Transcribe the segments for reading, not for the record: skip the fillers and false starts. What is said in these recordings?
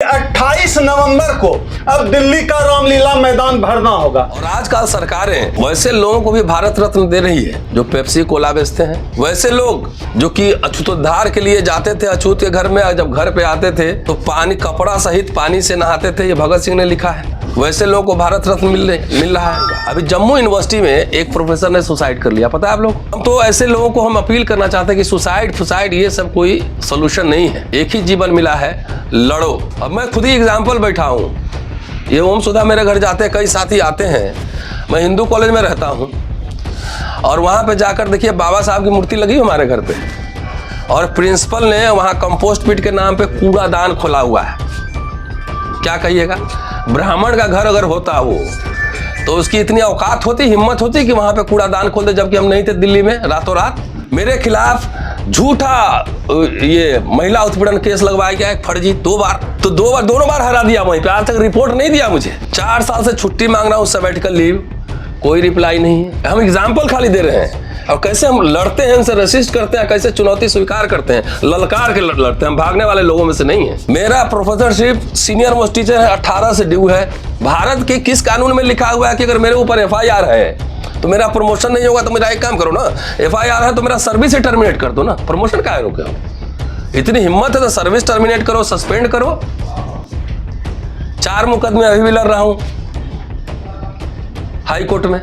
28 नवंबर को अब दिल्ली का रामलीला मैदान भरना होगा। और आजकल सरकारें वैसे लोगों को भी भारत रत्न दे रही है जो पेप्सी कोला बेचते हैं। वैसे लोग जो कि अछूतोद्धार के लिए जाते थे अछूत के घर में, जब घर पे आते थे तो पानी कपड़ा सहित पानी से नहाते थे, ये भगत सिंह ने लिखा है। वैसे लोगों को भारत रत्न मिल रहा है। अभी जम्मू यूनिवर्सिटी में एक प्रोफेसर ने सुसाइड कर लिया, पता है आप लोग। हम तो ऐसे लोगों को हम अपील करना चाहते हैं कि सुसाइड ये सब कोई सोल्यूशन नहीं है। एक ही जीवन मिला है, लड़ो। अब मैं खुद ही एग्जाम्पल बैठा हूँ, ये ओम सुधा मेरे घर जाते हैं, कई साथी आते हैं। मैं हिंदू कॉलेज में रहता हूँ और वहाँ पे जाकर देखिए बाबा साहब की मूर्ति लगी हमारे घर पे, और प्रिंसिपल ने वहाँ कंपोस्ट पिट के नाम पे कूड़ादान खोला हुआ है। क्या कहिएगा, ब्राह्मण का घर अगर होता वो तो उसकी इतनी औकात होती, हिम्मत होती कि वहां पे कूड़ादान खोल दे, जबकि हम नहीं थे दिल्ली में रातों रात। मेरे खिलाफ झूठा ये महिला उत्पीड़न केस लगवाया गया है, फर्जी दोनों बार हरा दिया वहीं पे, आज तक रिपोर्ट नहीं दिया मुझे। 4 साल से छुट्टी मांग रहा हूँ, सबैटिकल लीव, कोई रिप्लाई नहीं है। हम एग्जाम्पल खाली दे रहे हैं और कैसे हम लड़ते हैं, उनसे रेसिस्ट करते हैं, कैसे चुनौती स्वीकार करते हैं, ललकार के लड़ते हैं। हम भागने वाले लोगों में से नहीं है। मेरा प्रोफेसरशिप सीनियर मोस्ट टीचर है, 18 से ड्यू है। भारत के किस कानून में लिखा हुआ है कि अगर मेरे ऊपर FIR है तो मेरा प्रमोशन नहीं होगा? तो मेरा एक काम करो ना, FIR है तो मेरा सर्विस ही टर्मिनेट कर दो ना, प्रमोशन काहे रोके हो? इतनी हिम्मत है तो सर्विस टर्मिनेट करो, सस्पेंड करो। 4 मुकदमे अभी भी लड़ रहा हूं हाई कोर्ट में।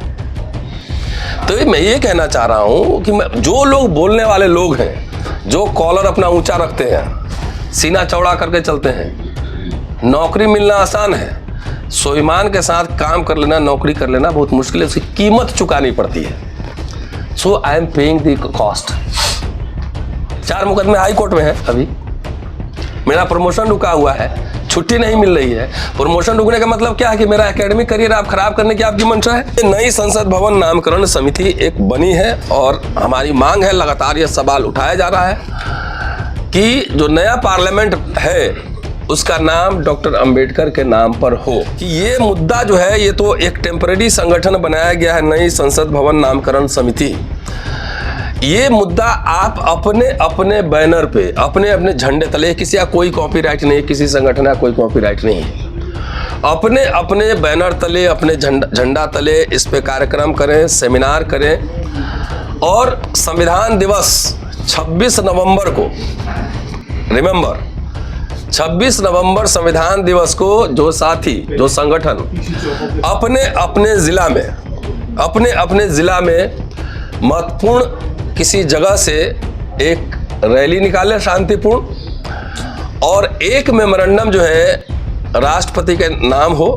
तो मैं ये कहना चाह रहा हूं कि जो लोग बोलने वाले लोग हैं, जो कॉलर अपना ऊंचा रखते हैं, सीना चौड़ा करके चलते हैं, नौकरी मिलना आसान है, स्वाभिमान के साथ काम कर लेना, नौकरी कर लेना बहुत मुश्किल है, उसकी कीमत चुकानी पड़ती है। So I am paying the cost. 4 मुकदमे हाई कोर्ट में है अभी। मेरा प्रमोशन रुका हुआ है, छुट्टी नहीं मिल रही है। प्रमोशन रुकने का मतलब क्या है कि मेरा एकेडमिक करियर आप खराब करने की आपकी मंशा है। नई संसद भवन नामकरण समिति एक बनी है और हमारी मांग है, लगातार यह सवाल उठाया जा रहा है कि जो नया पार्लियामेंट है उसका नाम डॉक्टर अंबेडकर के नाम पर हो। कि ये मुद्दा जो है, ये तो एक टेम्परेरी संगठन बनाया गया है, नई संसद भवन नामकरण समिति। ये मुद्दा आप अपने अपने बैनर पे, अपने अपने झंडे तले, किसी का कोई कॉपीराइट नहीं, किसी संगठन का कोई कॉपीराइट नहीं है, अपने अपने बैनर तले, अपने झंडा तले इस पे कार्यक्रम करें, सेमिनार करें। और संविधान दिवस 26 नवंबर को, रिमेंबर 26 नवंबर संविधान दिवस को जो साथी, जो संगठन अपने अपने जिला में महत्वपूर्ण किसी जगह से एक रैली निकाले शांतिपूर्ण, और एक मेमोरेंडम जो है राष्ट्रपति के नाम हो,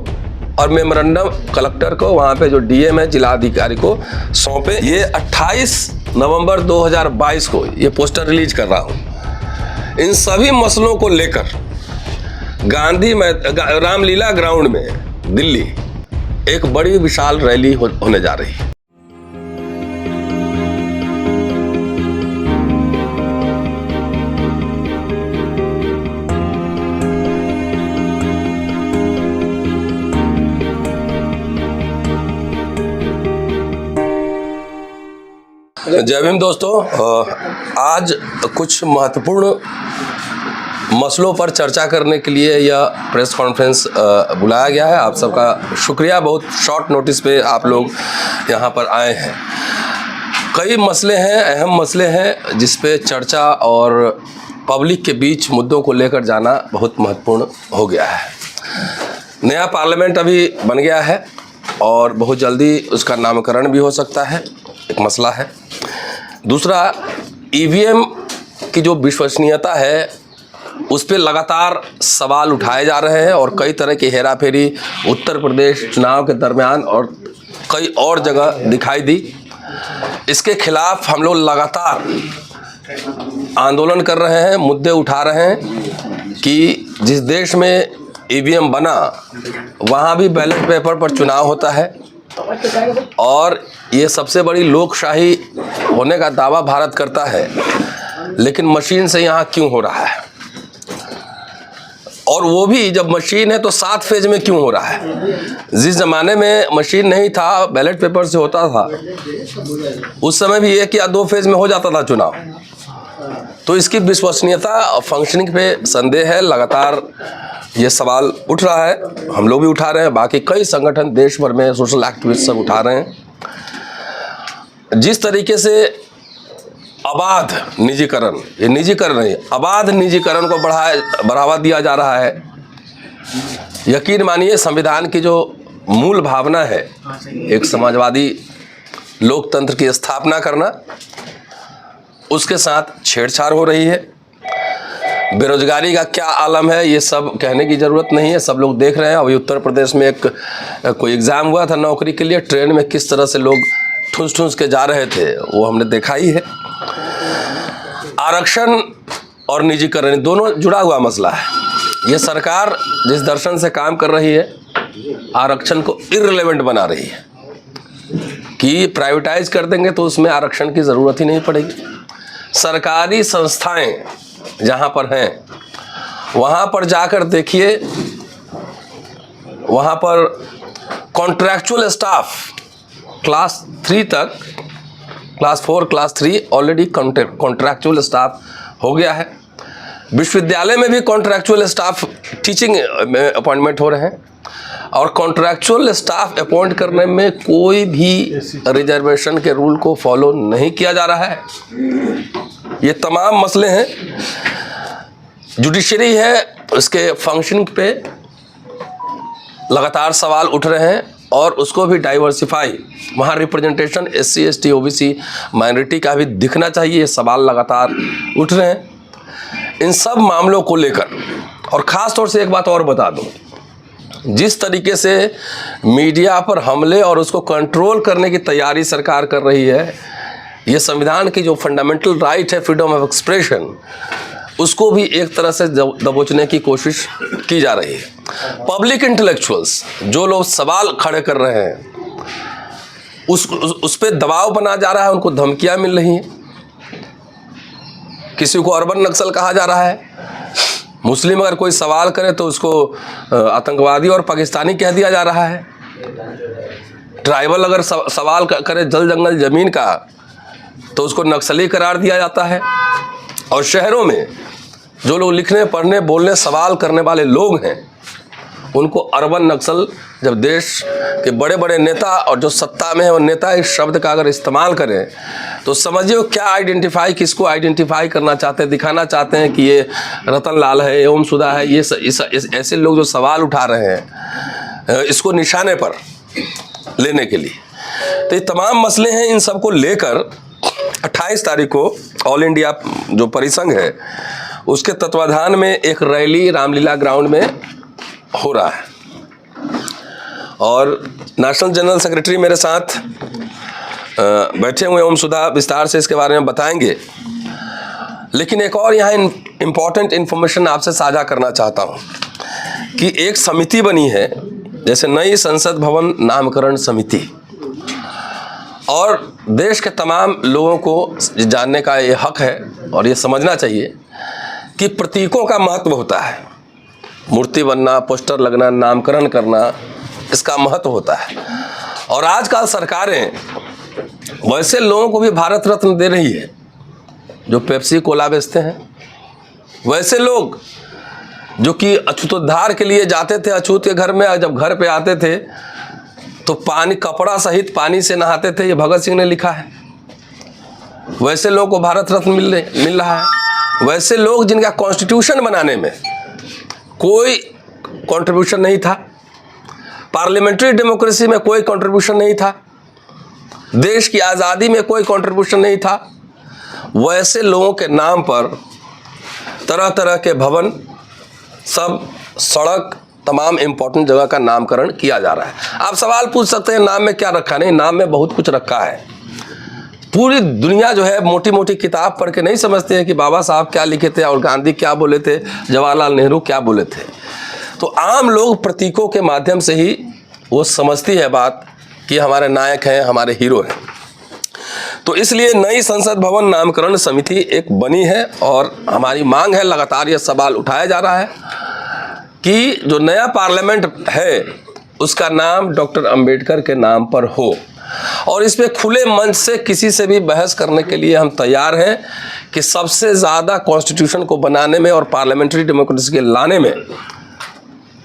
और मेमोरेंडम कलेक्टर को, वहाँ पे जो DM है जिला अधिकारी को सौंपे। ये 28 नवंबर 2022 को ये पोस्टर रिलीज कर रहा हूँ। इन सभी मसलों को लेकर गांधी रामलीला ग्राउंड में दिल्ली एक बड़ी विशाल रैली होने जा रही है। जय भीम दोस्तों, आज कुछ महत्वपूर्ण मसलों पर चर्चा करने के लिए यह प्रेस कॉन्फ्रेंस बुलाया गया है। आप सबका शुक्रिया, बहुत शॉर्ट नोटिस पे आप लोग यहाँ पर आए हैं। कई मसले हैं, अहम मसले हैं जिस पे चर्चा और पब्लिक के बीच मुद्दों को लेकर जाना बहुत महत्वपूर्ण हो गया है। नया पार्लियामेंट अभी बन गया है और बहुत जल्दी उसका नामकरण भी हो सकता है, एक मसला है। दूसरा, EVM की जो विश्वसनीयता है उस पर लगातार सवाल उठाए जा रहे हैं और कई तरह की हेराफेरी उत्तर प्रदेश चुनाव के दरमियान और कई और जगह दिखाई दी। इसके खिलाफ हम लोग लगातार आंदोलन कर रहे हैं, मुद्दे उठा रहे हैं कि जिस देश में EVM बना वहाँ भी बैलेट पेपर पर चुनाव होता है और ये सबसे बड़ी लोकशाही होने का दावा भारत करता है, लेकिन मशीन से यहाँ क्यों हो रहा है? और वो भी जब मशीन है तो 7 फेज में क्यों हो रहा है? जिस ज़माने में मशीन नहीं था, बैलेट पेपर से होता था, उस समय भी 1 या 2 फेज में हो जाता था चुनाव। तो इसकी विश्वसनीयता और फंक्शनिंग पे संदेह है। लगातार ये सवाल उठ रहा है, हम लोग भी उठा रहे हैं, बाकी कई संगठन देश भर में सोशल एक्टिविस्ट सब उठा रहे हैं। जिस तरीके से अबाध निजीकरण, ये निजीकरण नहीं, अबाध निजीकरण को बढ़ावा दिया जा रहा है। यकीन मानिए संविधान की जो मूल भावना है, एक समाजवादी लोकतंत्र की स्थापना करना, उसके साथ छेड़छाड़ हो रही है। बेरोजगारी का क्या आलम है ये सब कहने की ज़रूरत नहीं है, सब लोग देख रहे हैं। अभी उत्तर प्रदेश में कोई एग्ज़ाम हुआ था नौकरी के लिए, ट्रेन में किस तरह से लोग ठूस ठूस के जा रहे थे वो हमने देखा ही है। आरक्षण और निजीकरण दोनों जुड़ा हुआ मसला है। ये सरकार जिस दर्शन से काम कर रही है, आरक्षण को इररिलेवेंट बना रही है कि प्राइवेटाइज कर देंगे तो उसमें आरक्षण की ज़रूरत ही नहीं पड़ेगी। सरकारी संस्थाएं जहाँ पर हैं वहाँ पर जाकर देखिए, वहाँ पर कॉन्ट्रैक्चुअल स्टाफ क्लास 3 तक, class 4 class 3 already contractual staff हो गया है। विश्वविद्यालय में भी कॉन्ट्रैक्चुअल स्टाफ टीचिंग में अपॉइंटमेंट हो रहे हैं, और कॉन्ट्रैक्चुअल स्टाफ अपॉइंट करने में कोई भी रिजर्वेशन के रूल को फॉलो नहीं किया जा रहा है। ये तमाम मसले हैं। जुडिशरी है, उसके फंक्शनिंग पे लगातार सवाल उठ रहे हैं, और उसको भी डाइवर्सिफाई, वहाँ representation SC ST OBC minority का भी दिखना चाहिए। ये सवाल लगातार उठ रहे हैं इन सब मामलों को लेकर। और ख़ास तौर से एक बात और बता दूं, जिस तरीके से मीडिया पर हमले और उसको कंट्रोल करने की तैयारी सरकार कर रही है, ये संविधान की जो फंडामेंटल राइट है फ्रीडम ऑफ एक्सप्रेशन, उसको भी एक तरह से दबोचने की कोशिश की जा रही है। पब्लिक इंटेलेक्चुअल्स जो लोग सवाल खड़े कर रहे हैं, उस पर दबाव बना जा रहा है, उनको धमकियां मिल रही हैं। किसी को अर्बन नक्सल कहा जा रहा है, मुस्लिम अगर कोई सवाल करे तो उसको आतंकवादी और पाकिस्तानी कह दिया जा रहा है। ट्राइबल अगर सवाल करे जल जंगल ज़मीन का तो उसको नक्सली करार दिया जाता है। और शहरों में जो लोग लिखने पढ़ने बोलने सवाल करने वाले लोग हैं, उनको अर्बन नक्सल, जब देश के बड़े बड़े नेता और जो सत्ता में है वो नेता इस शब्द का अगर इस्तेमाल करें तो समझिए क्या आइडेंटिफाई, किसको आइडेंटिफाई करना चाहते हैं, दिखाना चाहते हैं कि ये रतन लाल है, ओम सुधा है। ये ऐसे लोग जो सवाल उठा रहे हैं इसको निशाने पर लेने के लिए। तो ये तमाम मसले हैं। इन सब को लेकर 28 तारीख को ऑल इंडिया जो परिसंघ है उसके तत्वाधान में एक रैली रामलीला ग्राउंड में हो रहा है, और नेशनल जनरल सेक्रेटरी मेरे साथ बैठे हुए ओम सुधा विस्तार से इसके बारे में बताएंगे। लेकिन एक और यहाँ इम्पॉर्टेंट इन्फॉर्मेशन आपसे साझा करना चाहता हूँ कि एक समिति बनी है, जैसे नई संसद भवन नामकरण समिति, और देश के तमाम लोगों को जानने का ये हक है और ये समझना चाहिए कि प्रतीकों का महत्व होता है। मूर्ति बनना, पोस्टर लगना, नामकरण करना, इसका महत्व होता है। और आजकल सरकारें वैसे लोगों को भी भारत रत्न दे रही है जो पेप्सी कोला बेचते हैं। वैसे लोग जो कि अछूतोद्धार के लिए जाते थे अछूत के घर में, जब घर पे आते थे तो पानी, कपड़ा सहित पानी से नहाते थे, ये भगत सिंह ने लिखा है। वैसे लोगों को भारत रत्न मिल रहा है। वैसे लोग जिनका कॉन्स्टिट्यूशन बनाने में कोई कंट्रीब्यूशन नहीं था, पार्लियामेंट्री डेमोक्रेसी में कोई कंट्रीब्यूशन नहीं था, देश की आज़ादी में कोई कंट्रीब्यूशन नहीं था, वैसे लोगों के नाम पर तरह तरह के भवन, सब सड़क, तमाम इम्पोर्टेंट जगह का नामकरण किया जा रहा है। आप सवाल पूछ सकते हैं नाम में क्या रखा है? नहीं, नाम में बहुत कुछ रखा है। पूरी दुनिया जो है मोटी मोटी किताब पढ़ के नहीं समझते हैं कि बाबा साहब क्या लिखे थे और गांधी क्या बोले थे, जवाहरलाल नेहरू क्या बोले थे। तो आम लोग प्रतीकों के माध्यम से ही वो समझती है बात कि हमारे नायक हैं, हमारे हीरो हैं। तो इसलिए नई संसद भवन नामकरण समिति एक बनी है, और हमारी मांग है, लगातार ये सवाल उठाया जा रहा है कि जो नया पार्लियामेंट है उसका नाम डॉक्टर अंबेडकर के नाम पर हो। और इस पे खुले मंच से किसी से भी बहस करने के लिए हम तैयार हैं कि सबसे ज़्यादा कॉन्स्टिट्यूशन को बनाने में और पार्लियामेंट्री डेमोक्रेसी के लाने में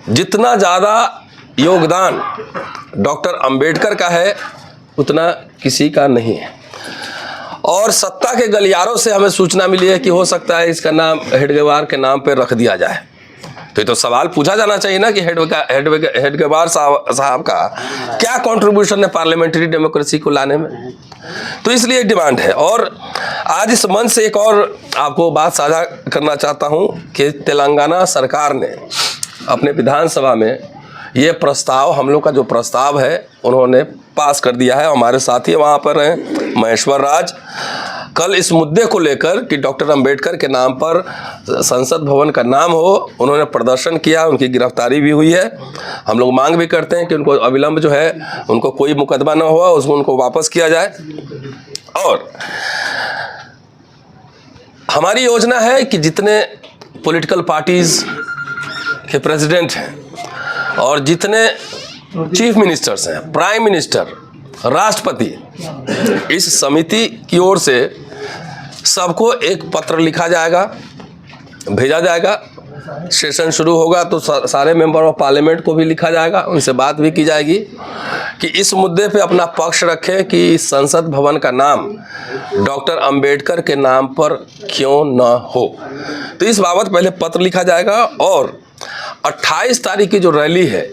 जितना ज़्यादा योगदान डॉक्टर अंबेडकर का है उतना किसी का नहीं है। और सत्ता के गलियारों से हमें सूचना मिली है कि हो सकता है इसका नाम हेडगेवार के नाम पर रख दिया जाए। तो ये तो सवाल पूछा जाना चाहिए ना कि हेडगेवार साहब का क्या कंट्रीब्यूशन है पार्लियामेंट्री डेमोक्रेसी को लाने में। तो इसलिए डिमांड है। और आज इस मंच से एक और आपको बात साझा करना चाहता हूं कि तेलंगाना सरकार ने अपने विधानसभा में ये प्रस्ताव, हम लोग का जो प्रस्ताव है उन्होंने पास कर दिया है। हमारे साथी वहाँ पर हैं महेश्वर राज। कल इस मुद्दे को लेकर कि डॉक्टर अंबेडकर के नाम पर संसद भवन का नाम हो, उन्होंने प्रदर्शन किया, उनकी गिरफ्तारी भी हुई है। हम लोग मांग भी करते हैं कि उनको अविलंब जो है उनको कोई मुकदमा न हुआ उसको उनको वापस किया जाए। और हमारी योजना है कि जितने पॉलिटिकल पार्टीज के प्रेसिडेंट हैं और जितने चीफ मिनिस्टर्स हैं, प्राइम मिनिस्टर, राष्ट्रपति, इस समिति की ओर से सबको एक पत्र लिखा जाएगा, भेजा जाएगा। सेशन शुरू होगा तो सारे मेंबर ऑफ पार्लियामेंट को भी लिखा जाएगा, उनसे बात भी की जाएगी कि इस मुद्दे पे अपना पक्ष रखें कि संसद भवन का नाम डॉक्टर अंबेडकर के नाम पर क्यों न हो। तो इस बाबत पहले पत्र लिखा जाएगा और 28 तारीख की जो रैली है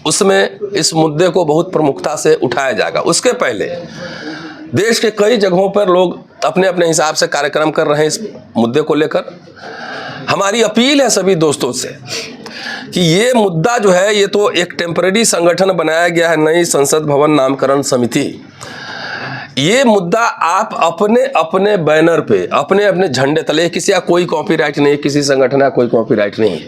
उसमें इस मुद्दे को बहुत प्रमुखता से उठाया जाएगा। उसके पहले देश के कई जगहों पर लोग अपने अपने हिसाब से कार्यक्रम कर रहे हैं इस मुद्दे को लेकर। हमारी अपील है सभी दोस्तों से कि ये मुद्दा जो है, ये तो एक टेम्परेरी संगठन बनाया गया है, नई संसद भवन नामकरण समिति। ये मुद्दा आप अपने अपने बैनर पे, अपने अपने झंडे तले, किसी का कोई कॉपीराइट नहीं, किसी संगठन का कोई कॉपीराइट नहीं है,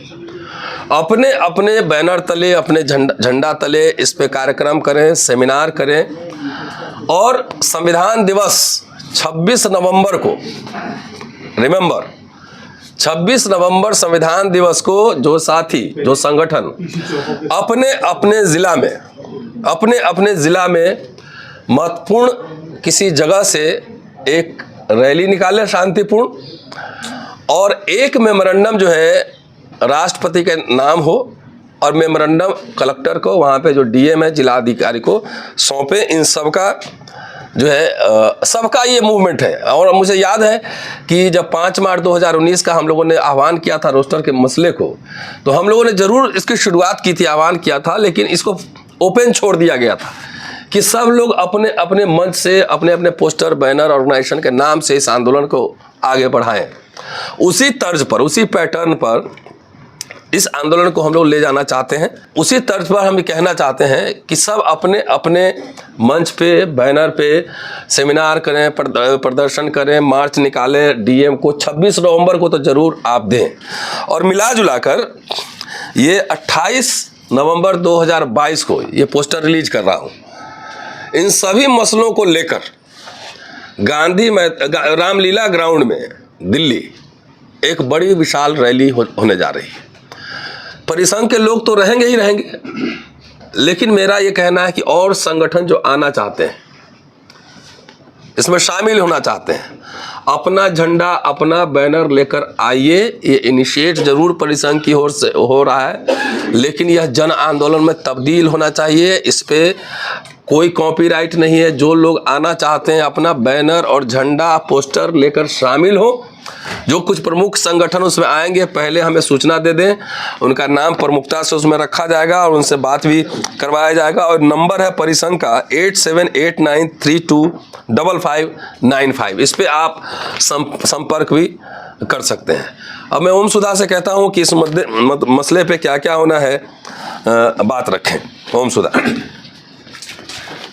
अपने अपने बैनर तले, अपने झंडा तले इस पे कार्यक्रम करें, सेमिनार करें। और संविधान दिवस 26 नवंबर को, रिमेंबर 26 नवंबर संविधान दिवस को जो साथी, जो संगठन अपने अपने ज़िला में महत्वपूर्ण किसी जगह से एक रैली निकाले शांतिपूर्ण, और एक मेमोरेंडम जो है राष्ट्रपति के नाम हो और मेमोरेंडम कलेक्टर को, वहाँ पे जो डीएम है, जिला अधिकारी को सौंपे। इन सबका जो है सबका ये मूवमेंट है। और मुझे याद है कि जब 5 मार्च 2019 का हम लोगों ने आह्वान किया था रोस्टर के मसले को, तो हम लोगों ने ज़रूर इसकी शुरुआत की थी, आह्वान किया था, लेकिन इसको ओपन छोड़ दिया गया था कि सब लोग अपने अपने मंच से, अपने अपने पोस्टर, बैनर, ऑर्गेनाइजेशन के नाम से इस आंदोलन को आगे बढ़ाएं। उसी तर्ज पर, उसी पैटर्न पर इस आंदोलन को हम लोग ले जाना चाहते हैं। उसी तर्ज पर हम कहना चाहते हैं कि सब अपने अपने मंच पे, बैनर पे सेमिनार करें, प्रदर्शन करें, मार्च निकालें। डीएम को 26 नवंबर को तो ज़रूर आप दें। और मिला जुला कर ये 28 नवंबर 2022 को ये पोस्टर रिलीज कर रहा हूँ। इन सभी मसलों को लेकर गांधी रामलीला ग्राउंड में दिल्ली एक बड़ी विशाल रैली होने जा रही है। परिसंघ के लोग तो रहेंगे ही रहेंगे, लेकिन मेरा ये कहना है कि और संगठन जो आना चाहते हैं, इसमें शामिल होना चाहते हैं, अपना झंडा, अपना बैनर लेकर आइए। ये इनिशिएट जरूर परिसंघ की ओर से हो रहा है, लेकिन यह जन आंदोलन में तब्दील होना चाहिए। इस पे कोई कॉपीराइट नहीं है। जो लोग आना चाहते हैं अपना बैनर और झंडा, पोस्टर लेकर शामिल हो। जो कुछ प्रमुख संगठन उसमें आएंगे पहले हमें सूचना दे दें, उनका नाम प्रमुखता से उसमें रखा जाएगा और उनसे बात भी करवाया जाएगा। और नंबर है परिसंघ का 8789325595। इस पे आप संपर्क भी कर सकते हैं। अब मैं ओम सुधा से कहता हूं कि इस मसले पे क्या क्या होना है बात रखें। ओम सुधा।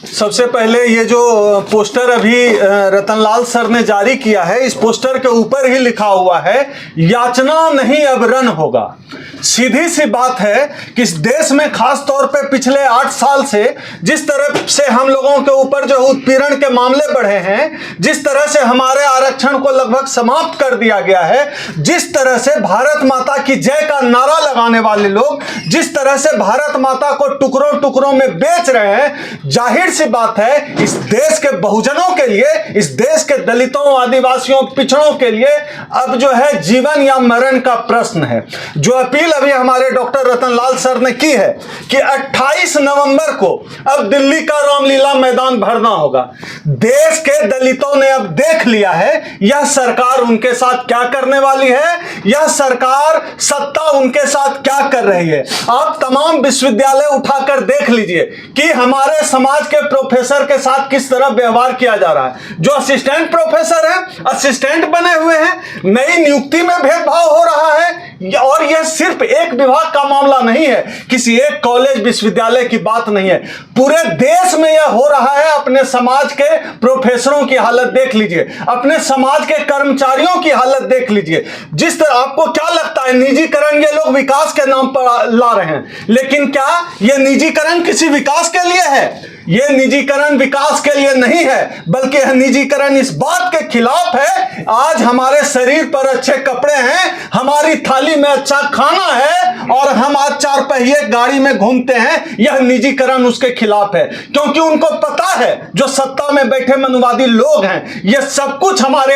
सबसे पहले ये जो पोस्टर अभी रतनलाल सर ने जारी किया है, इस पोस्टर के ऊपर ही लिखा हुआ है, याचना नहीं अब रन होगा। सीधी सी बात है कि इस देश में खास तौर पे पिछले 8 साल से जिस तरह से हम लोगों के ऊपर जो उत्पीड़न के मामले बढ़े हैं, जिस तरह से हमारे आरक्षण को लगभग समाप्त कर दिया गया है, जिस तरह से भारत माता की जय का नारा लगाने वाले लोग जिस तरह से भारत माता को टुकड़ों टुकड़ों में बेच रहे हैं, जाहिर सी सी बात है, इस देश के बहुजनों के लिए, इस देश के दलितों, आदिवासियों, पिछड़ों के लिए अब जो है जीवन या मरण का प्रश्न है। जो अपील अभी हमारे डॉक्टर रतनलाल सर ने की है कि 28 नवंबर को अब दिल्ली का रामलीला मैदान भरना होगा। देश के दलितों ने अब देख लिया है यह सरकार उनके साथ क्या करने वाली है, यह सरकार सत्ता उनके साथ क्या कर रही है। आप तमाम विश्वविद्यालय उठाकर देख लीजिए कि हमारे समाज के प्रोफेसर के साथ किस तरह व्यवहार किया जा रहा है। जो असिस्टेंट प्रोफेसर हैं, असिस्टेंट बने हुए हैं, नई नियुक्ति में भेदभाव हो रहा है। और यह सिर्फ एक विभाग का मामला नहीं है, किसी एक कॉलेज विश्वविद्यालय की बात नहीं है, पूरे देश में यह हो रहा है। अपने समाज के प्रोफेसरों की हालत देख लीजिए, अपने समाज के कर्मचारियों की हालत देख लीजिए। जिस तरह आपको क्या लगता है निजीकरण ये लोग विकास के नाम पर ला रहे हैं, लेकिन क्या यह निजीकरण किसी विकास के लिए है? यह निजीकरण विकास के लिए नहीं है, बल्कि यह निजीकरण इस बात के खिलाफ है। आज हमारे शरीर पर अच्छे कपड़े हैं, हमारी थाली में अच्छा खाना है और हम आज 4 पहिए गाड़ी में घूमते हैं, यह निजीकरण उसके खिलाफ है। क्योंकि उनको पता है जो सत्ता में बैठे मनुवादी लोग हैं, यह सब कुछ हमारे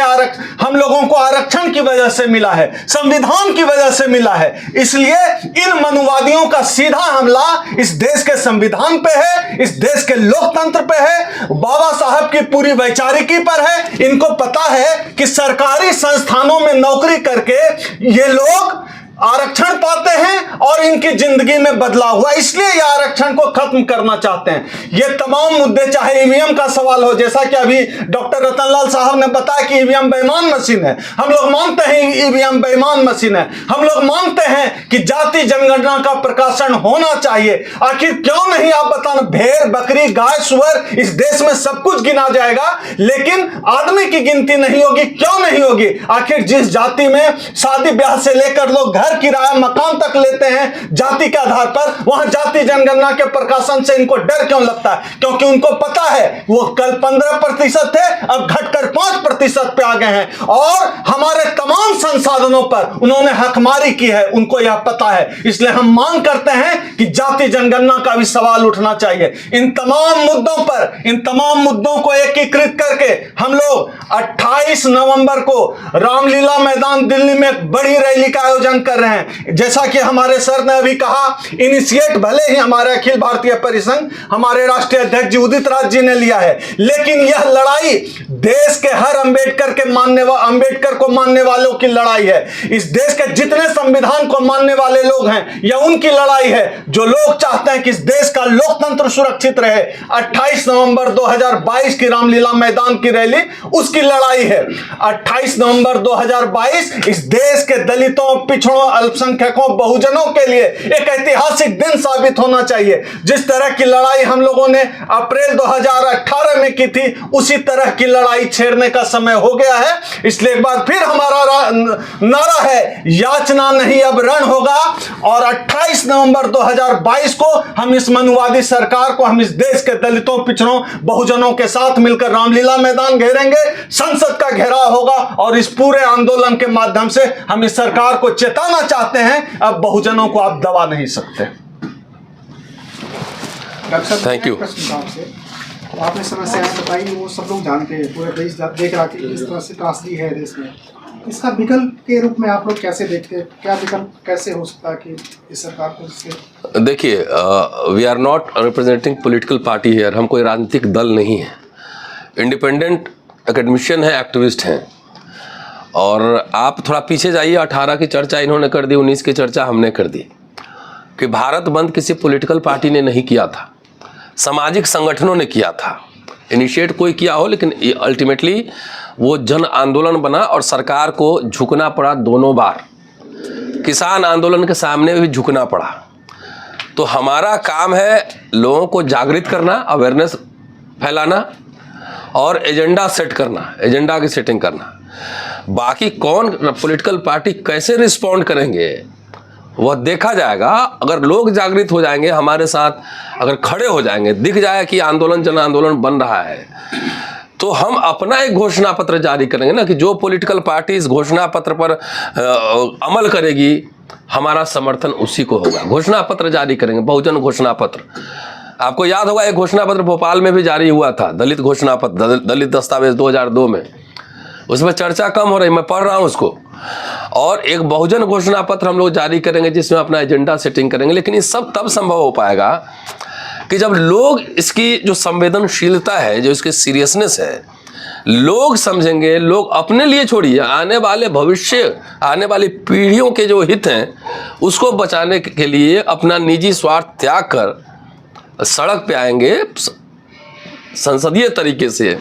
हम लोगों को आरक्षण की वजह से मिला है, संविधान की वजह से मिला है। इसलिए इन मनुवादियों का सीधा हमला इस देश के संविधान पे है, इस देश के लोकतंत्र पे है, बाबा साहब की पूरी वैचारिकी पर है। इनको पता है कि सरकारी संस्थानों में नौकरी करके ये लोग आरक्षण पाते हैं और इनकी जिंदगी में बदलाव हुआ, इसलिए ये आरक्षण को खत्म करना चाहते हैं। ये तमाम मुद्दे, चाहे ईवीएम का सवाल हो, जैसा कि अभी डॉक्टर रतनलाल साहब ने बताया कि ईवीएम बेईमान मशीन है, हम लोग मानते हैं ईवीएम बेईमान मशीन है। हम लोग मानते हैं कि जाति जनगणना का प्रकाशन होना चाहिए। आखिर क्यों नहीं, आप बताना। भेड़, बकरी, गाय, सुअर, इस देश में सब कुछ गिना जाएगा, लेकिन आदमी की गिनती नहीं होगी। क्यों नहीं होगी? आखिर जिस जाति में शादी ब्याह से लेकर लोग घर किराया मकान तक लेते हैं जाति के आधार पर, वहां जाति जनगणना के प्रकाशन से इनको डर क्यों लगता है? क्योंकि उनको पता है वो कल 15% थे, अब घटकर 5% पे आ गए हैं और हमारे तमाम संसाधनों पर उन्होंने हकमारी की है, उनको यह पता है। इसलिए हम मांग करते हैं कि जाति जनगणना का भी सवाल उठना चाहिए। इन तमाम मुद्दों पर, इन तमाम मुद्दों को एकीकृत करके हम लोग 28 नवंबर को रामलीला मैदान दिल्ली में एक बड़ी रैली का आयोजन कर रहे हैं। जैसा कि हमारे सर ने अभी कहा, इनिशिएट भले ही हमारे अखिल भारतीय परिसंघ, हमारे राष्ट्रीय अध्यक्ष जी उदित राज जी ने लिया है, लेकिन यह लड़ाई देश के हर अंबेडकर को मानने वालों की लड़ाई है। इस देश के जितने संविधान को मानने वाले लोग हैं, यह उनकी लड़ाई है। जो लोग चाहते हैं कि इस देश का लोकतंत्र सुरक्षित रहे, 28 नवंबर 2022 की रामलीला मैदान की रैली उसकी लड़ाई है। 28 नवंबर 2022 इस देश के दलितों, पिछड़ों, अल्पसंख्यकों, बहुजनों के लिए एक ऐतिहासिक दिन साबित होना चाहिए। जिस तरह की लड़ाई हम लोगों ने अप्रैल 2018 में की थी, उसी तरह की लड़ाई छेड़ने का समय हो गया है। इसलिए एक बार फिर हमारा नारा है, याचना नहीं अब रण होगा। और 28 नवंबर 2022 को हम इस मनुवादी सरकार को, हम इस देश के दलितों, पिछड़ों, बहुजनों के साथ मिलकर रामलीला मैदान घेरेंगे, संसद का घेराव होगा और इस पूरे आंदोलन के माध्यम से हम इस सरकार को चेताना चाहते हैं, अब बहुजनों को आप दबा नहीं सकते। Thank you. आपने समस्याएं बताई, वो सब लोग जानते हैं, पूरे देश देख रहा कि किस तरह से त्रासदी है देश में। इसका विकल्प के रूप में आप लोग कैसे देखते हैं? क्या विकल्प कैसे हो सकता है कि इस सरकार को इससे? देखिए, we are not representing political party here. हम कोई राजनीतिक दल नहीं है, इंडिपेंडेंट एकेडमिशियन है, एक्टिविस्ट हैं। और आप थोड़ा पीछे जाइए, 18 की चर्चा इन्होंने कर दी, 19 की चर्चा हमने कर दी कि भारत बंद किसी पॉलिटिकल पार्टी ने नहीं किया था, सामाजिक संगठनों ने किया था। इनिशिएट कोई किया हो, लेकिन अल्टीमेटली वो जन आंदोलन बना और सरकार को झुकना पड़ा दोनों बार। किसान आंदोलन के सामने भी झुकना पड़ा। तो हमारा काम है लोगों को जागृत करना, अवेयरनेस फैलाना और एजेंडा सेट करना, एजेंडा की सेटिंग करना। बाकी कौन पॉलिटिकल पार्टी कैसे रिस्पॉन्ड करेंगे वह देखा जाएगा। अगर लोग जागृत हो जाएंगे, हमारे साथ अगर खड़े हो जाएंगे, दिख जाए कि आंदोलन जन आंदोलन बन रहा है, तो हम अपना एक घोषणा पत्र जारी करेंगे ना, कि जो पॉलिटिकल पार्टी इस घोषणा पत्र पर अमल करेगी, हमारा समर्थन उसी को होगा। घोषणा पत्र जारी करेंगे, बहुजन घोषणा पत्र। आपको याद होगा एक घोषणा पत्र भोपाल में भी जारी हुआ था, दलित घोषणा पत्र, दलित दस्तावेज 2002 में। उसमें चर्चा कम हो रही, मैं पढ़ रहा हूँ उसको। और एक बहुजन घोषणा पत्र हम लोग जारी करेंगे जिसमें अपना एजेंडा सेटिंग करेंगे। लेकिन ये सब तब संभव हो पाएगा कि जब लोग इसकी जो संवेदनशीलता है, जो इसकी सीरियसनेस है, लोग समझेंगे। लोग अपने लिए छोड़िए, आने वाले भविष्य, आने वाली पीढ़ियों के जो हित हैं उसको बचाने के लिए अपना निजी स्वार्थ त्याग कर सड़क पे आएंगे, संसदीय तरीके से,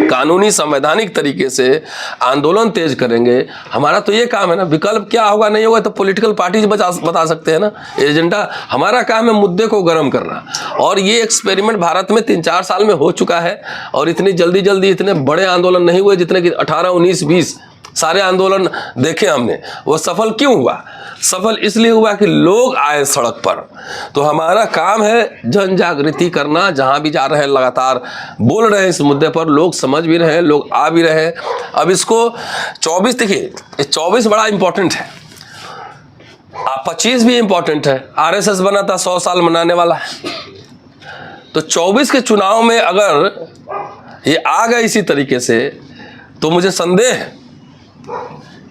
कानूनी संवैधानिक तरीके से आंदोलन तेज करेंगे। हमारा तो ये काम है ना। विकल्प क्या होगा नहीं होगा तो पॉलिटिकल पार्टीज बता सकते हैं ना। एजेंडा हमारा काम है मुद्दे को गर्म करना। और ये एक्सपेरिमेंट भारत में 3-4 साल में हो चुका है। और इतनी जल्दी इतने बड़े आंदोलन नहीं हुए जितने कि 18, 19, 20 सारे आंदोलन देखे हमने। वो सफल क्यों हुआ? सफल इसलिए हुआ कि लोग आए सड़क पर। तो हमारा काम है जन जागृति करना। जहां भी जा रहे हैं लगातार बोल रहे हैं इस मुद्दे पर, लोग समझ भी रहे हैं, लोग आ भी रहे हैं। अब इसको 24, देखिए 24 बड़ा इंपॉर्टेंट है, 25 भी इंपॉर्टेंट है। आरएसएस बना था 100 साल मनाने वाला है। तो 24 के चुनाव में अगर ये आ गए इसी तरीके से तो मुझे संदेह है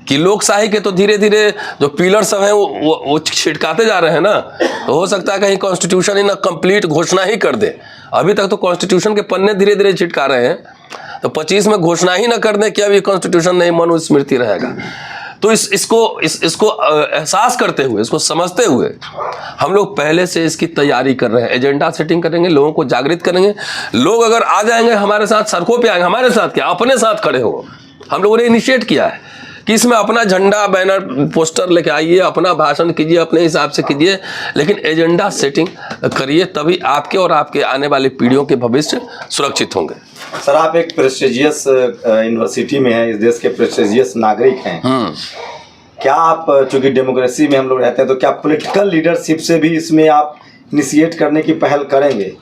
कि लोकशाही के तो धीरे धीरे जो पिलर सब हैं वो छिटकाते जा रहे हैं ना। तो हो सकता है कहीं कॉन्स्टिट्यूशन ही ना कंप्लीट घोषणा ही कर दे। अभी तक तो कॉन्स्टिट्यूशन के पन्ने धीरे धीरे छिटका रहे हैं, तो 25 में घोषणा ही ना कर दे कि अभी कॉन्स्टिट्यूशन नहीं, मनुस्मृति रहेगा। तो इसको एहसास करते हुए, इसको समझते हुए हम लोग पहले से इसकी तैयारी कर रहे हैं। एजेंडा सेटिंग करेंगे, लोगों को जागृत करेंगे। लोग अगर आ जाएंगे हमारे साथ, सड़कों पे आएंगे, हमारे साथ क्या, अपने साथ खड़े हो। हम लोगों ने इनिशिएट किया है कि इसमें अपना झंडा, बैनर, पोस्टर लेके आइए, अपना भाषण कीजिए, अपने हिसाब से कीजिए, लेकिन एजेंडा सेटिंग करिए। तभी आपके और आपके आने वाली पीढ़ियों के भविष्य सुरक्षित होंगे। सर, आप एक प्रेस्टिजियस यूनिवर्सिटी में हैं, इस देश के प्रेस्टिजियस नागरिक हैं। क्या आप, चूंकि डेमोक्रेसी में हम लोग रहते हैं, तो क्या पॉलिटिकल लीडरशिप से भी इसमें आप इनिशिएट करने की पहल करेंगे?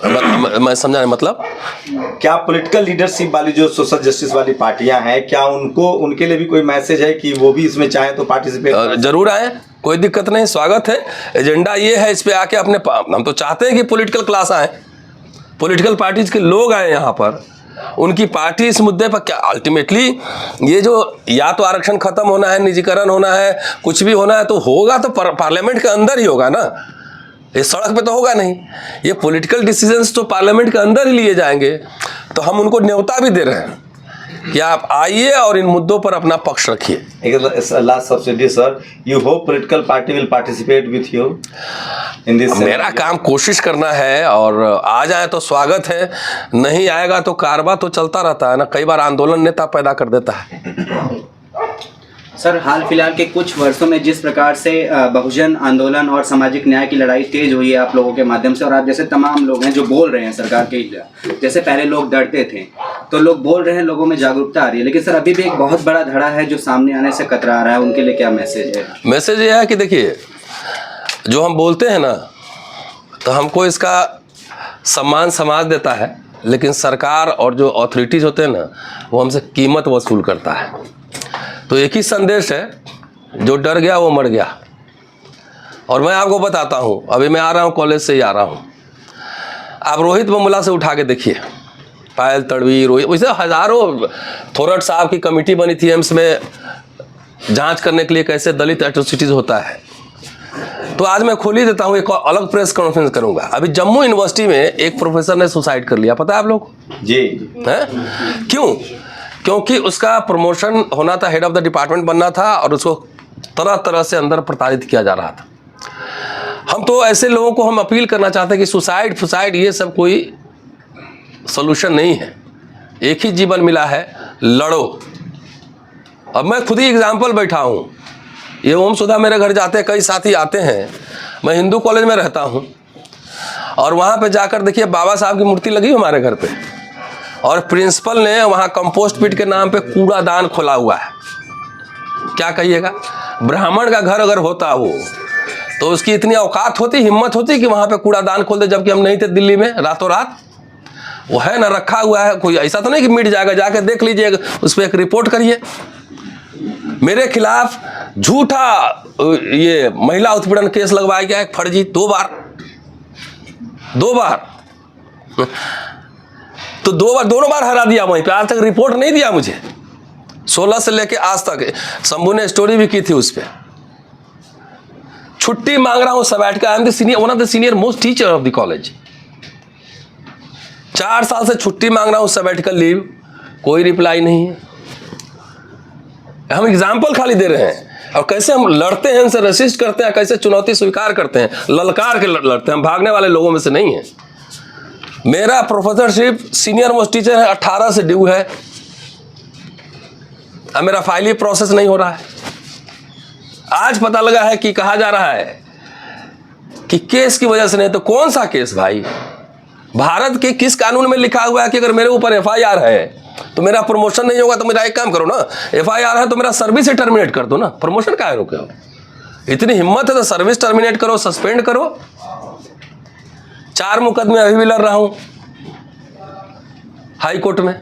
मैं समझा नहीं, मतलब क्या पॉलिटिकल लीडरशिप वाली जो सोशल जस्टिस वाली पार्टियां हैं, क्या उनके लिए भी कोई मैसेज है कि वो भी इसमें चाहें तो पार्टिसिपेट? जरूर आए, कोई दिक्कत नहीं, स्वागत है। एजेंडा ये है, इस पे आके अपने, हम तो चाहते हैं कि पॉलिटिकल क्लास आए, पॉलिटिकल पार्टीज के लोग आए यहाँ पर। उनकी पार्टी इस मुद्दे पर क्या, अल्टीमेटली ये जो या तो आरक्षण खत्म होना है, निजीकरण होना है, कुछ भी होना है, तो होगा तो पार्लियामेंट के अंदर ही होगा ना। ये सड़क पे तो होगा नहीं। ये पॉलिटिकल डिसीजंस तो पार्लियामेंट के अंदर ही लिए जाएंगे। तो हम उनको न्योता भी दे रहे हैं कि आप आइए और इन मुद्दों पर अपना पक्ष रखिए। Last subsidy sir, you hope political party will participate with you in this? मेरा काम कोशिश करना है, और आ जाए तो स्वागत है, नहीं आएगा तो कारवा तो चलता रहता है ना। कई बार आंदोलन नेता पैदा कर देता है। सर, हाल फिलहाल के कुछ वर्षों में जिस प्रकार से बहुजन आंदोलन और सामाजिक न्याय की लड़ाई तेज हुई है आप लोगों के माध्यम से, और आप जैसे तमाम लोग हैं जो बोल रहे हैं सरकार के, जैसे पहले लोग डरते थे तो लोग बोल रहे हैं, लोगों में जागरूकता आ रही है, लेकिन सर अभी भी एक बहुत बड़ा धड़ा है जो सामने आने से कतरा रहा है। उनके लिए क्या मैसेज है? मैसेज ये है कि देखिए, जो हम बोलते हैं ना, तो हमको इसका सम्मान समाज देता है, लेकिन सरकार और जो अथॉरिटीज होते हैं ना, वो हमसे कीमत वसूल करता है। तो एक ही संदेश है, जो डर गया वो मर गया। और मैं आपको बताता हूँ, अभी मैं आ रहा हूँ, कॉलेज से ही आ रहा हूँ। आप रोहित बमुला से उठा के देखिए, पायल तड़वी, रोहित, वैसे हजारों। थोरट साहब की कमेटी बनी थी एम्स में जांच करने के लिए कैसे दलित एट्रोसिटीज होता है। तो आज मैं खोल ही देता हूँ, एक अलग प्रेस कॉन्फ्रेंस करूंगा। अभी जम्मू यूनिवर्सिटी में एक प्रोफेसर ने सुसाइड कर लिया, पता है आप लोग? जी है क्यों? क्योंकि उसका प्रमोशन होना था, हेड ऑफ द डिपार्टमेंट बनना था, और उसको तरह तरह से अंदर प्रताड़ित किया जा रहा था। हम तो ऐसे लोगों को हम अपील करना चाहते हैं कि सुसाइड ये सब कोई सोल्यूशन नहीं है। एक ही जीवन मिला है, लड़ो। अब मैं खुद ही एग्जाम्पल बैठा हूँ। ये ओम सुधा मेरे घर जाते हैं, कई साथी आते हैं। मैं हिंदू कॉलेज में रहता हूँ, और वहाँ पे जाकर देखिए, बाबा साहब की मूर्ति लगी हमारे घर पे, और प्रिंसिपल ने वहाँ कंपोस्ट पिट के नाम पे कूड़ादान खोला हुआ है। क्या कहिएगा? ब्राह्मण का घर अगर होता वो, तो उसकी इतनी औकात होती, हिम्मत होती कि वहाँ पे कूड़ादान खोल दे, जबकि हम नहीं थे दिल्ली में रातों रात। वो है ना, रखा हुआ है, कोई ऐसा तो नहीं कि मिट जाएगा। जाके देख लीजिए, उस पर एक रिपोर्ट करिए। मेरे खिलाफ झूठा ये महिला उत्पीड़न केस लगवाया गया है, फर्जी 2 बार। 2 बार। तो 2 बार, दोनों बार हरा दिया वहीं पे, आज तक रिपोर्ट नहीं दिया मुझे। 16 से लेके आज तक शंभू ने स्टोरी भी की थी उस पर। छुट्टी मांग रहा हूं sabbatical, I am the senior, one of the senior most teacher of the college. 4 साल से छुट्टी मांग रहा हूं सबैटिकल लीव, कोई रिप्लाई नहीं है। हम एग्जाम्पल खाली दे रहे हैं, और कैसे हम लड़ते हैं, उनसे रेसिस्ट करते हैं, कैसे चुनौती स्वीकार करते हैं, ललकार के लड़ते हैं। हम भागने वाले लोगों में से नहीं है। मेरा प्रोफेसरशिप सीनियर मोस्ट टीचर है, 18 से ड्यू है। अब मेरा फाइल ही प्रोसेस नहीं हो रहा है। आज पता लगा है कि कहा जा रहा है कि केस की वजह से नहीं। तो कौन सा केस भाई? भारत के किस कानून में लिखा हुआ है कि अगर मेरे ऊपर FIR है तो मेरा प्रमोशन नहीं होगा? तो मेरा एक काम करो ना, FIR है तो मेरा सर्विस से टर्मिनेट कर दो ना, प्रमोशन काहे रोके हो? इतनी हिम्मत है तो सर्विस टर्मिनेट करो, सस्पेंड करो। 4 मुकदमे अभी भी लड़ रहा हूं हाई कोर्ट में।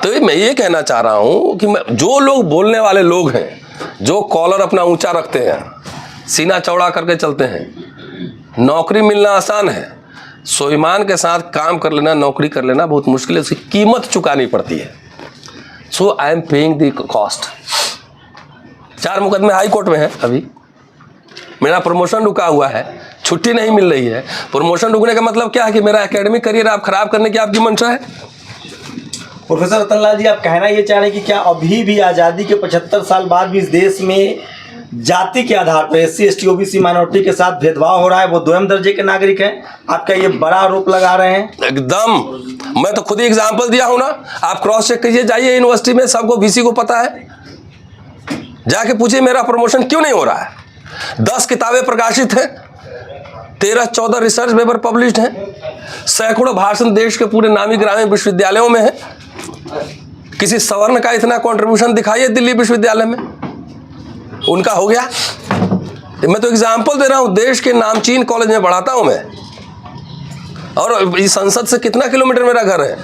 तो मैं ये कहना चाह रहा हूं कि जो लोग बोलने वाले लोग हैं, जो कॉलर अपना ऊंचा रखते हैं, सीना चौड़ा करके चलते हैं, नौकरी मिलना आसान है, स्वाभिमान के साथ काम कर लेना, नौकरी कर लेना बहुत मुश्किल है, उसकी कीमत चुकानी पड़ती है। So I am paying the cost. 4 मुकदमे हाई कोर्ट में है अभी। मेरा प्रमोशन रुका हुआ है, छुट्टी नहीं मिल रही है। प्रमोशन रुकने का मतलब क्या है कि मेरा एकेडमिक करियर आप खराब करने की आपकी मंशा है। प्रोफेसर रतनलाल जी, आप कहना ये चाह रहे हैं कि क्या अभी भी आज़ादी के 75 साल बाद भी इस देश में जाति के आधार पर SC ST OBC माइनॉरिटी के साथ भेदभाव हो रहा है? वो 2म दर्जे के नागरिक हैं। आप क्या ये बड़ा आरोप लगा रहे हैं? एकदम, मैं तो खुद ही एग्जाम्पल दिया हूं ना। आप क्रॉस चेक कीजिए, जाइए यूनिवर्सिटी में, सबको VC को पता है, जाके पूछिए मेरा प्रमोशन क्यों नहीं हो रहा है। 10 किताबें प्रकाशित हैं, 13-14 रिसर्च पेपर पब्लिश्ड हैं, सैकड़ों भाषण देश के पूरे नामी ग्रामी विश्वविद्यालयों में है। किसी सवर्ण का इतना कंट्रीब्यूशन दिखाइए दिल्ली विश्वविद्यालय में, उनका हो गया। मैं तो एग्जाम्पल दे रहा हूं, देश के नामचीन कॉलेज में पढ़ाता हूं मैं। और इस संसद से कितना किलोमीटर मेरा घर है?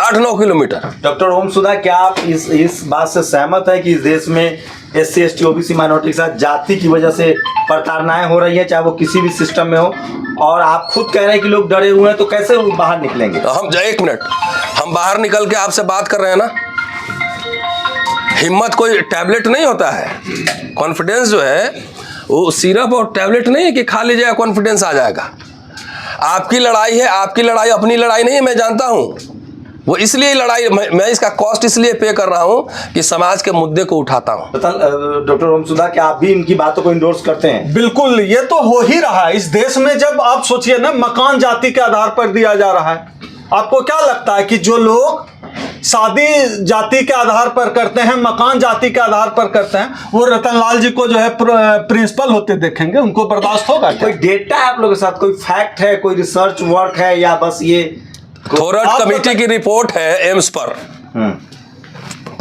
8-9 किलोमीटर। डॉक्टर ओम सुधा, क्या आप इस बात से सहमत है कि इस देश में SC ST OBC माइनॉरिटी के साथ जाति की वजह से प्रताड़नाएं हो रही हैं, चाहे वो किसी भी सिस्टम में हो? और आप खुद कह रहे हैं कि लोग डरे हुए हैं, तो कैसे वो बाहर निकलेंगे? हम 1 मिनट, हम बाहर निकल के आपसे बात कर रहे हैं ना। हिम्मत कोई टैबलेट नहीं होता है। कॉन्फिडेंस जो है वो सिरप और टैबलेट नहीं है कि खा लीजिएगा कॉन्फिडेंस आ जाएगा। आपकी लड़ाई है, आपकी लड़ाई अपनी लड़ाई नहीं है, मैं जानता हूं। वो इसलिए लड़ाई, मैं इसका कॉस्ट इसलिए पे कर रहा हूं कि समाज के मुद्दे को उठाता हूं। डॉक्टर ओम सुधा, क्या आप भी इनकी बातों को इंडोर्स करते हैं? बिल्कुल, ये तो हो ही रहा है इस देश में। जब आप सोचिए ना, मकान जाति के आधार पर दिया जा रहा है। आपको क्या लगता है कि जो लोग शादी जाति के आधार पर करते हैं, मकान जाति के आधार पर करते हैं, वो रतनलाल जी को जो है प्रिंसिपल होते देखेंगे? उनको बर्दाश्त होगा? कोई डेटा है आप लोगों के साथ, कोई फैक्ट है, कोई रिसर्च वर्क है, या बस ये थोरट कमेटी की रिपोर्ट है एम्स पर।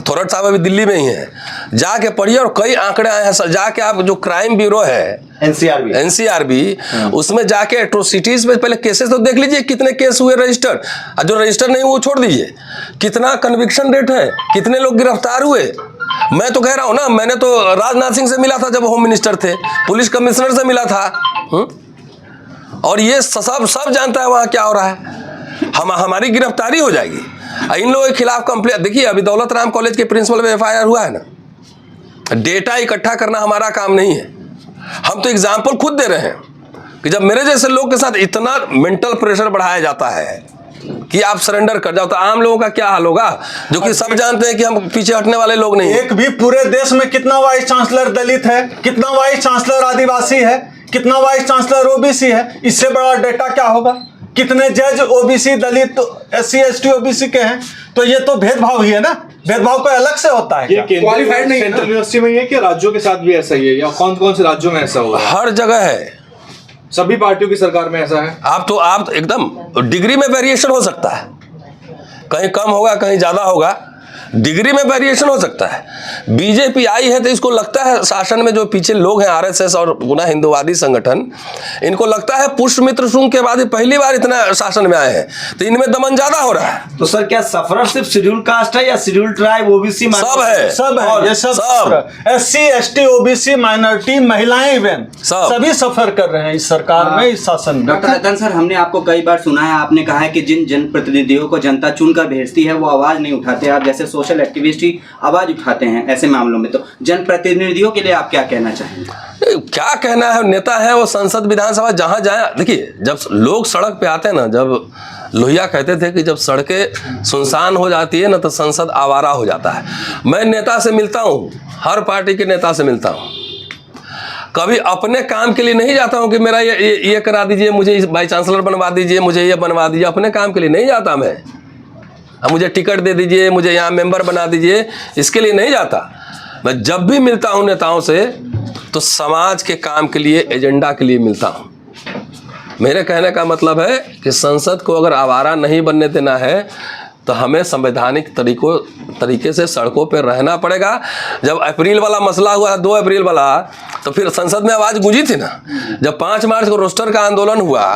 थोरट साहब अभी दिल्ली में ही है, जाके पढ़िए। और कई आंकड़े आए हैं, जाके आप जो क्राइम ब्यूरो है NCRB उसमें जाके एट्रोसिटीज में पहले केसेस तो देख लीजिए, कितने केस हुए रजिस्टर, और जो रजिस्टर नहीं वो छोड़ दीजिए। कितना कन्विक्शन रेट है, कितने लोग गिरफ्तार हुए। मैं तो कह रहा हूं ना, मैंने तो राजनाथ सिंह से मिला था जब होम मिनिस्टर थे, पुलिस कमिश्नर से मिला था। और ये सब जानता है वहां क्या हो रहा है। हमारी गिरफ्तारी हो जाएगी। इन लोगों के खिलाफ कंप्लेंट, देखिए अभी दौलत राम कॉलेज के प्रिंसिपल पे FIR हुआ है ना। डेटा इकट्ठा करना हमारा काम नहीं है, हम तो एग्जाम्पल खुद दे रहे हैं कि जब मेरे जैसे लोग के साथ इतना मेंटल प्रेशर बढ़ाया जाता है कि आप सरेंडर कर जाओ, तो आम लोगों का क्या हाल होगा, जो कि सब जानते हैं कि हम पीछे हटने वाले लोग नहीं हैं। एक भी पूरे देश में कितना वाइस चांसलर दलित है, कितना वाइस चांसलर आदिवासी है, कितना वाइस चांसलर OBC है? इससे बड़ा डेटा क्या होगा? कितने जज OBC दलित SC ST OBC के हैं? तो ये तो भेदभाव ही है ना। भेदभाव कोई अलग से होता है? ये क्वालिफाइड नहीं सेंट्रल यूनिवर्सिटी में ही है कि राज्यों के साथ भी ऐसा ही है, या कौन कौन से राज्यों में ऐसा हुआ? हर जगह है, सभी पार्टियों की सरकार में ऐसा है। आप एकदम डिग्री में वेरिएशन हो सकता है, कहीं कम होगा कहीं ज्यादा होगा। डिग्री में वेरिएशन हो सकता है। बीजेपी आई है तो इसको लगता है शासन में जो पीछे लोग हैं आरएसएस और पुनः हिंदुवादी संगठन, इनको लगता है पुष्यमित्र शुंग के बाद पहली बार इतना शासन में आए हैं तो इनमें दमन ज्यादा हो रहा है। तो सर क्या सफरर सिर्फ शेड्यूल कास्ट है या शेड्यूल ट्राइब ओबीसी सब है, सब है, ये सब SC ST OBC माइनॉरिटी महिलाएं इवन सभी सफर कर रहे हैं इस सरकार में, इस शासन में। डॉक्टर रतन सर, हमने आपको कई बार सुना है, आपने कहा है कि जिन जनप्रतिनिधियों को जनता चुनकर भेजती है वो आवाज नहीं उठाते। आप जैसे सोशल एक्टिविस्ट ही आवाज उठाते हैं ऐसे मामलों में, तो जनप्रतिनिधियों के लिए आप क्या कहना चाहेंगे? क्या कहना है, नेता है वो संसद विधानसभा जहां जाए। देखिए जब लोग सड़क पे आते हैं ना, जब लोहिया कहते थे कि जब सड़कें सुनसान हो जाती है ना तो संसद आवारा हो जाता है। मैं नेता से मिलता हूँ, हर पार्टी के नेता से मिलता हूँ, कभी अपने काम के लिए नहीं जाता हूँ कि मेरा ये करा दीजिए, मुझे वाइस चांसलर बनवा दीजिए, मुझे ये बनवा दीजिए। अपने काम के लिए नहीं जाता मैं, अब मुझे टिकट दे दीजिए, मुझे यहाँ मेंबर बना दीजिए, इसके लिए नहीं जाता। मैं जब भी मिलता हूँ नेताओं से तो समाज के काम के लिए, एजेंडा के लिए मिलता हूँ। मेरे कहने का मतलब है कि संसद को अगर आवारा नहीं बनने देना है तो हमें संवैधानिक तरीके से सड़कों पर रहना पड़ेगा। जब अप्रैल वाला मसला हुआ 2 अप्रैल वाला, तो फिर संसद में आवाज़ गूंजी थी ना। जब 5 मार्च को रोस्टर का आंदोलन हुआ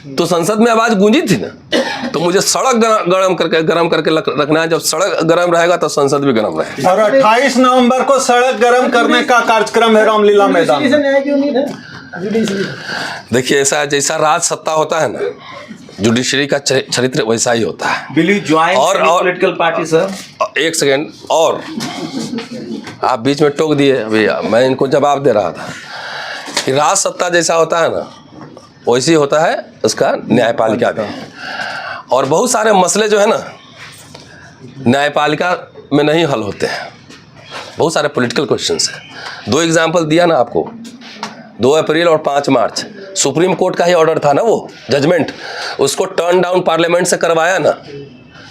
तो संसद में आवाज़ गूंजी थी ना। तो मुझे सड़क गरम करके रखना है। जब सड़क गरम रहेगा तो संसद भी गरम रहेगा। और 28 नवंबर को सड़क गरम करने का कार्यक्रम है रामलीला मैदान में। देखिए ऐसा जैसा राज सत्ता होता है ना, जुडिशरी का चरित्र वैसा ही होता है। Will you join political party sir? एक सेकेंड, और आप बीच में टोक दिए भैया, मैं इनको जवाब दे रहा था कि राज सत्ता जैसा होता है ना वैसे ही होता है उसका न्यायपालिका भी। और बहुत सारे मसले जो है ना न्यायपालिका में नहीं हल होते हैं, बहुत सारे पॉलिटिकल क्वेश्चंस हैं। 2 एग्जाम्पल दिया ना आपको, 2 अप्रैल और 5 मार्च। सुप्रीम कोर्ट का ही ऑर्डर था ना वो जजमेंट, उसको टर्न डाउन पार्लियामेंट से करवाया ना।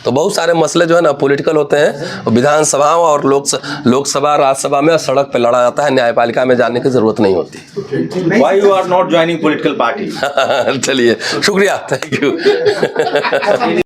तो बहुत सारे मसले जो है ना पॉलिटिकल होते हैं, विधानसभाओं और लोकसभा राज्यसभा में सड़क पे लड़ा जाता है, न्यायपालिका में जाने की जरूरत नहीं होती। Why you are not joining political party? चलिए शुक्रिया, थैंक यू।